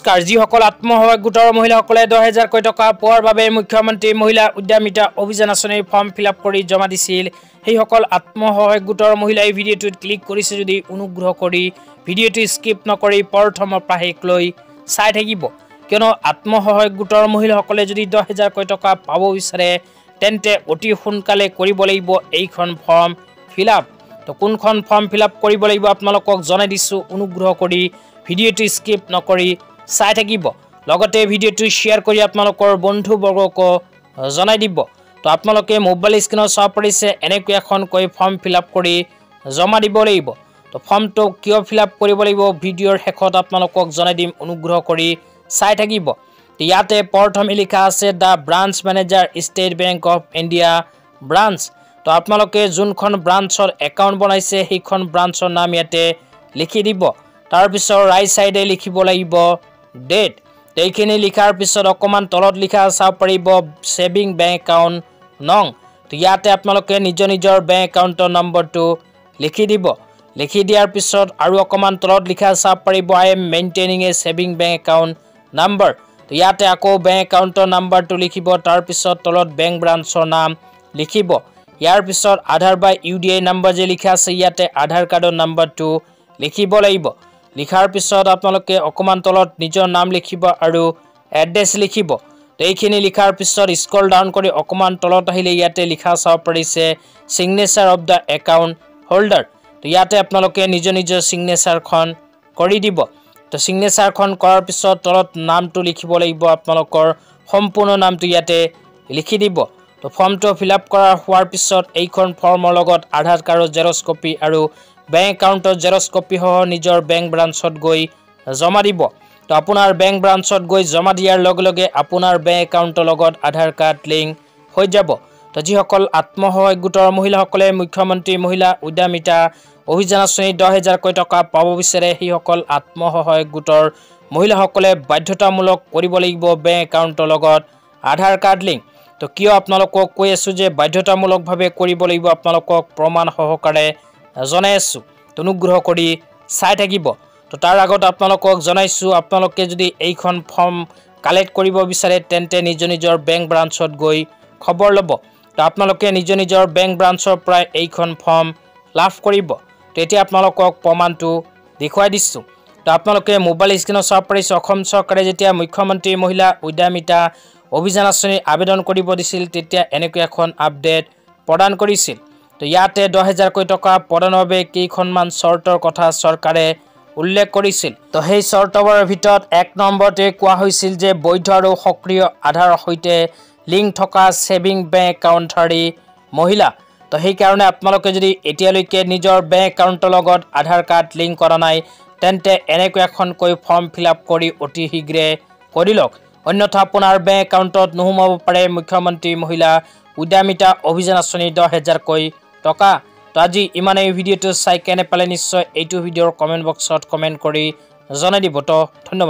নমস্কাৰ যিসকল আত্মসহায়ক গোটৰ মহিলাসকলে 10000 টকা পোৱাৰ বাবে মুখ্যমন্ত্ৰী মহিলা উদ্যমিতা অভিযান আঁচনিৰ ফৰ্ম ফিলআপ কৰি জমা দিছিল সেইসকল আত্মসহায়ক গোটৰ মহিলাই ভিডিঅ'টোত ক্লিক কৰিছে যদি অনুগ্ৰহ কৰি ভিডিঅ'টো স্কিপ নকৰি প্ৰথমৰ পৰা শেষ লৈ চাই থাকিব কিয়নো আত্মসহায়ক গোটৰ মহিলাসকলে যদি 10000 টকা পাব বিচাৰে তেন্তে অতি সোনকালে কৰিব লাগিব এইখন ফৰ্ম ফিলআপ তো কোনখন ফৰ্ম ফিলআপ কৰিব লাগিব আপোনালোকক জনাই দিছো অনুগ্ৰহ কৰি ভিডিঅ'টো স্কিপ নকৰি চাই থাকিব লগতে ভিডিঅ'টো শেয়াৰ কৰি আপোনালোকৰ বন্ধুবৰ্গক জনাই দিব তো আপোনালোকে মোবাইল স্ক্ৰিনত চাব পাৰিছে এনেকৈ এখন কৈ ফৰ্ম ফিলআপ কৰি জমা দিব লাগিব তো ফৰ্মটো কিয় ফিলআপ কৰিব লাগিব ভিডিঅ'ৰ শেষত আপোনালোকক জনাই দিম অনুগ্ৰহ কৰি চাই থাকিব তো ইয়াতে প্ৰথমে লিখা আছে the branch manager state bank of India branch তো আপোনালোকে যোনখন ব্ৰাঞ্চৰ একাউণ্ট বনাইছে সেইখন ব্ৰাঞ্চৰ নাম ইয়াতে লিখি দিব তাৰ পিছত ৰাইট সাইডে লিখিব লাগিব ডেট এইখিনি লিখাৰ পিছত অকমান তলত লিখা চাব পাৰিব সেভিং বেংক একাউণ্ট নং তো ইয়াতে আপোনালোকে নিজৰ বেংক একাউণ্টৰ নম্বৰটো লিখি দিব লিখি দিয়াৰ পিছত আৰু অকমান তলত লিখা চাব পাৰিব I am maintaining A saving bank account number তো ইয়াতে আকৌ বেংক একাউণ্টৰ নম্বৰটো লিখিব তাৰ পিছত তলত বেংক ব্ৰাঞ্চৰ নাম লিখিব ইয়াৰ পিছত আধাৰ বা ইউডিআই নম্বৰ যে লিখা আছে ইয়াতে আধাৰ কাৰ্ডৰ নম্বৰটো লিখিব লাগিব লিখাৰ পিছত আপোনালোকে অকমান তলত নিজৰ নাম লিখিব আৰু এড্ৰেছ লিখিব তো এইখিনি লিখাৰ পিছত স্ক্ৰল ডাউন কৰি অকমান তলত আহিলে ইয়াতে লিখা চাব পাৰিছে signature of the account holder তো ইয়াতে আপোনালোকে নিজৰ সিগনেচাৰখন কৰি দিব তো সিগনেচাৰখন কৰাৰ পিছত তলত নামটো লিখিব লাগিব আপোনালোকৰ সম্পূৰ্ণ নামটো ইয়াতে লিখি দিব তো ফৰ্মটো ফিলআপ কৰা হোৱাৰ পিছত এইখন ফৰ্মৰ লগত আধাৰ কাৰ্ডৰ জেৰক্স কপি আৰু বেংক একাউণ্টৰ জেৰক্স কপি সহ নিজৰ বেংক ব্ৰাঞ্চত গৈ জমা দিব তো আপোনাৰ বেংক ব্ৰাঞ্চত গৈ জমা দিয়াৰ লগে লগে আপোনাৰ বেংক একাউণ্টৰ লগত আধাৰ কাৰ্ড লিংক হৈ যাব তো যিসকল আত্মসহায়ক গোটৰ মহিলাসকলে মুখ্যমন্ত্ৰী মহিলা উদ্যমিতা অভিযান আঁচনি 10000 টকা পাব বিচাৰে সেইসকল আত্মসহায়ক গোটৰ মহিলাসকলে বাধ্যতামূলক কৰিব লাগিব বেংক একাউণ্টৰ লগত আধাৰ কাৰ্ড লিংক তো কিয় আপোনালোকক কৈ আছো যে বাধ্যতামূলকভাৱে কৰিব লাগিব আপোনালোকক প্ৰমাণ সহকাৰে জনাই আছো অনুগ্ৰহ কৰি চাই থাকিব তো তাৰ আগত আপোনালোকক জনাইছো আপোনালোকে যদি এইখন ফৰ্ম কালেক্ট কৰিব বিচাৰে তেন্তে নিজৰ বেংক ব্ৰাঞ্চত গৈ খবৰ ল'ব তো আপোনালোকে নিজৰ বেংক ব্ৰাঞ্চৰ পৰা এইখন ফৰ্ম লাভ কৰিব তো এতিয়া আপোনালোকক প্ৰমাণটো দেখুৱাই দিছো তো আপোনালোকে মোবাইল স্ক্ৰিনত চাব পাৰিছে অসম চৰকাৰে যেতিয়া মুখ্যমন্ত্ৰী মহিলা উদ্যমিতা অভিযান আঁচনি আবেদন কৰিব দিছিল তেতিয়া এনেকৈ এখন আপডেট প্ৰদান কৰিছিল তো ইয়াতে 10000 টকা প্ৰদানৰ বাবে কেইখনমান চৰ্তৰ কথা চৰকাৰে উল্লেখ কৰিছিল তো সেই চৰ্তবোৰৰ ভিতৰত 1 নম্বৰতে কোৱা হৈছিল যে বৈধ আৰু সক্ৰিয় আধাৰৰ সৈতে লিংক থকা সেভিং বেংক একাউণ্টধাৰী মহিলা তো সেই কাৰণে আপোনালোকে যদি এতিয়ালৈকে নিজৰ বেংক একাউণ্টৰ লগত আধাৰ কাৰ্ড লিংক কৰা নাই তেন্তে এনেকৈ এখন কৈ ফৰ্ম ফিলআপ কৰি অতি শীঘ্ৰে কৰি লওক অন্যথা আপোনাৰ বেংক একাউণ্টত নোহোমাব পাৰে মুখ্যমন্ত্ৰী মহিলা উদ্যমিতা অভিযান আঁচনি 10000 টকা তো আজি ইমানেই ভিডিঅ'টো চাই কেনে পালে নিশ্চয় এইটো ভিডিঅ'ৰ কমেণ্ট বক্সত কমেণ্ট কৰি জনাই দিব তো ধন্যবাদ।